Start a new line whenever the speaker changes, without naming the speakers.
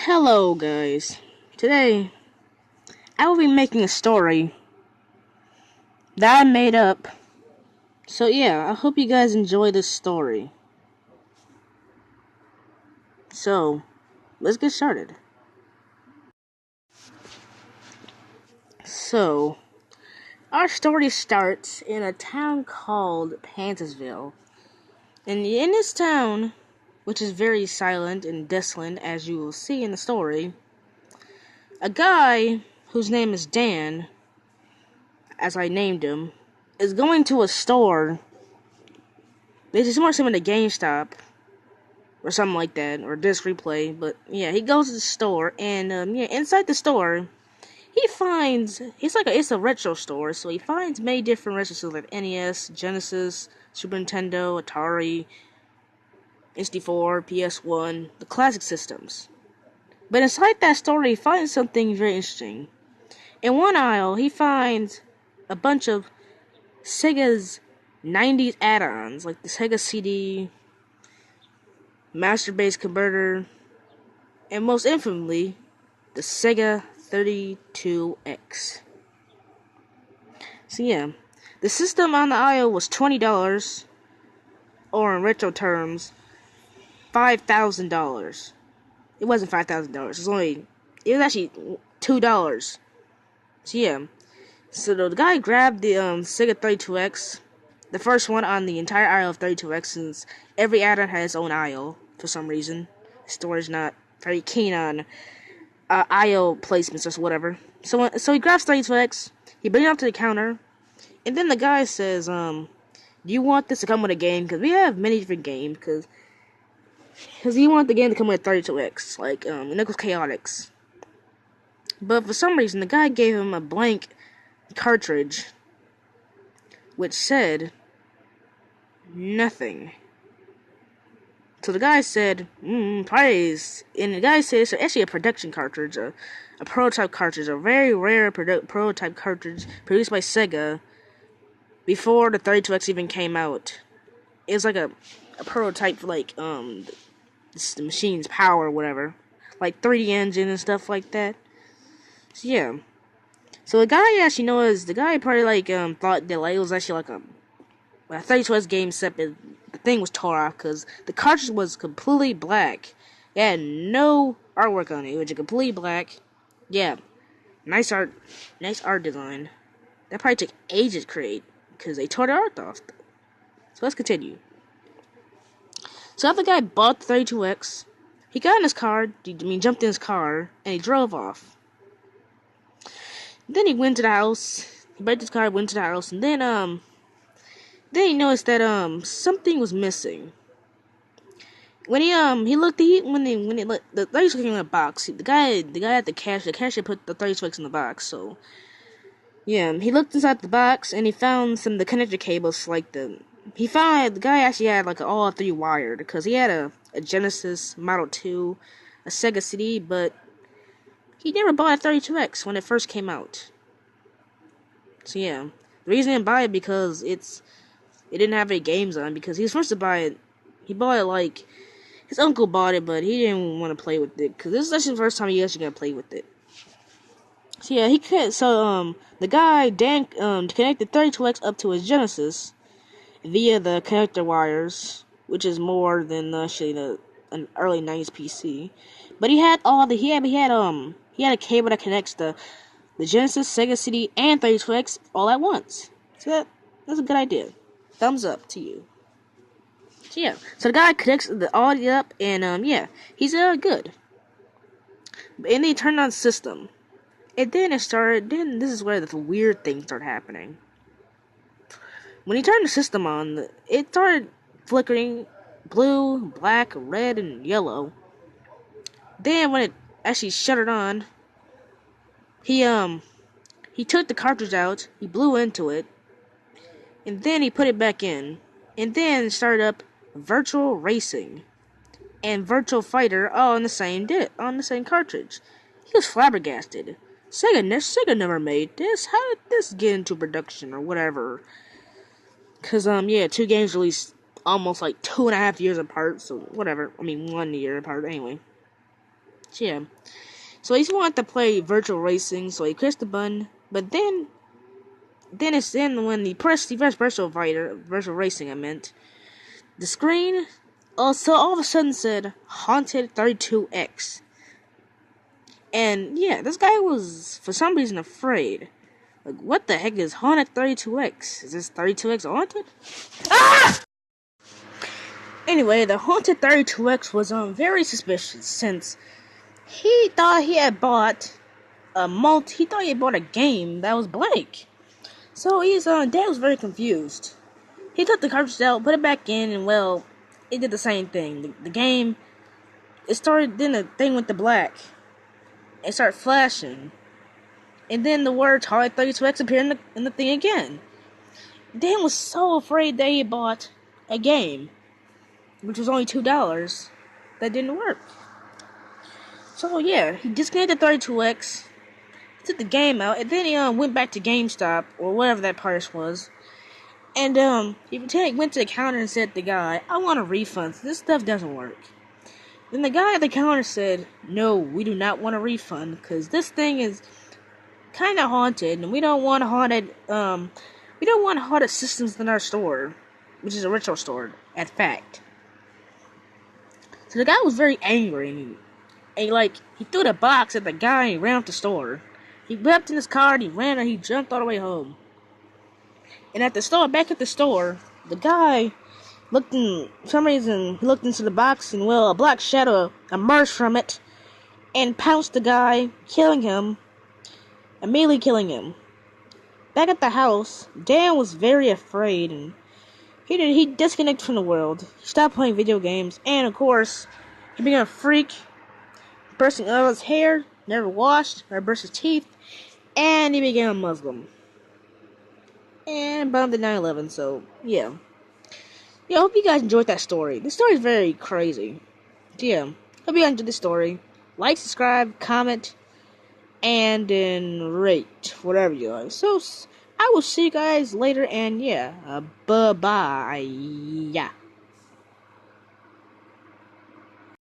Hello guys, today I will be making a story that I made up. So yeah, I hope you guys enjoy this story. So, let's get started. So, our story starts in a town called Pantasville. And in this town, which is very silent and desolate as you will see in the story, a guy whose name is Dan, as I named him, is going to a store. It's more similar to GameStop or something like that, or disc replay. But yeah, he goes to the store, and inside the store, he finds it's a retro store, so he finds many different retro systems like NES, Genesis, Super Nintendo, Atari, N64, PS1, the classic systems. But inside that store, he finds something very interesting. In one aisle, he finds a bunch of Sega's 90s add-ons, like the Sega CD, Master Base Converter, and most infamously, the Sega 32X. So yeah, the system on the aisle was $20, or in retro terms, $5,000. It wasn't $5,000. It was actually $2. So yeah, so the guy grabbed the Sega 32X, the first one on the entire aisle of 32X, since every add-on has its own aisle for some reason. The store is not very keen on aisle placements or whatever. So he grabs 32X, he brings it up to the counter, and then the guy says, do you want this to come with a game? Because we have many different games, because he wanted the game to come with 32X, like Knuckles Chaotix. But for some reason, the guy gave him a blank cartridge, which said nothing. So the guy said, praise. And the guy said it's actually a production cartridge, a prototype cartridge, a very rare prototype cartridge produced by Sega before the 32X even came out. It was like a prototype for like the machine's power or whatever, like 3D engine and stuff like that. So yeah. So the guy actually knows, the guy probably like thought that like it was actually like a 32X game set, but the thing was tore off because the cartridge was completely black. It had no artwork on it. It was completely black. Yeah, nice art design. That probably took ages to create because they tore the art off. So let's continue. So after the guy bought the 32X, he got in his car. Jumped in his car and he drove off. Then he went to the house. He braked his car, went to the house, and then he noticed that something was missing. When he looked, the 32X came in a box. The guy at the cashier put the 32X in the box. So yeah, he looked inside the box and he found some of the connector cables. The guy actually had like all three wired, because he had a Genesis Model 2, a Sega CD, but he never bought a 32X when it first came out. So yeah, the reason he didn't buy it because it didn't have any games on, because he was supposed to buy it. He bought it like his uncle bought it, but he didn't want to play with it because this is actually the first time he actually gonna play with it. So yeah, he could. So the guy Dan connected 32X up to his Genesis via the connector wires, which is more than actually an early '90s PC. But he had a cable that connects the Genesis, Sega CD, and 32X all at once. So that's a good idea. Thumbs up to you. So yeah, so the guy connects the audio up, and yeah, he's good. And then he turned on the system, and then Then this is where the weird things start happening. When he turned the system on, it started flickering blue, black, red, and yellow. Then when it actually shut on, he took the cartridge out, he blew into it, and then he put it back in, and then started up Virtual Racing and Virtual Fighter all on the same cartridge. He was flabbergasted. Sega never made this. How did this get into production or whatever? Cause two games released almost like 2.5 years apart. So whatever. 1 year apart anyway. Yeah. So he wanted to play virtual racing, so he pressed the button. But then when he pressed virtual racing, I meant the screen. Also, all of a sudden said Haunted 32X. And yeah, this guy was for some reason afraid. Like, what the heck is Haunted 32X? Is this 32X haunted? Ah! Anyway, the Haunted 32X was very suspicious since he thought he had bought he thought he had bought a game that was blank. So his dad was very confused. He took the cartridge out, put it back in, and well, it did the same thing. The game, it started, then the thing went to black. It started flashing. And then the words Haunted 32X appeared in the thing again. Dan was so afraid that he bought a game, which was only $2, that didn't work. So yeah, he disconnected 32X, took the game out, and then he went back to GameStop, or whatever that place was. And he went to the counter and said to the guy, I want a refund, this stuff doesn't work. Then the guy at the counter said, no, we do not want a refund, because this thing is kind of haunted, and we don't want haunted systems in our store, which is a retro store, at fact. So the guy was very angry, and he threw the box at the guy and he ran up the store. He leapt in his car and he jumped all the way home. And back at the store, the guy looked into the box and well, a black shadow emerged from it and pounced the guy, immediately killing him. Back at the house, Dan was very afraid and he disconnected from the world. He stopped playing video games and of course, he became a freak, bursting out his hair, never washed, or brushed his teeth, and he became a Muslim. And bombed at 9/11, so, yeah. Yeah, I hope you guys enjoyed that story. This story is very crazy. Yeah, hope you guys enjoyed this story. Like, subscribe, comment, and then rate, whatever you like. So, I will see you guys later, and yeah, bye-bye. Yeah.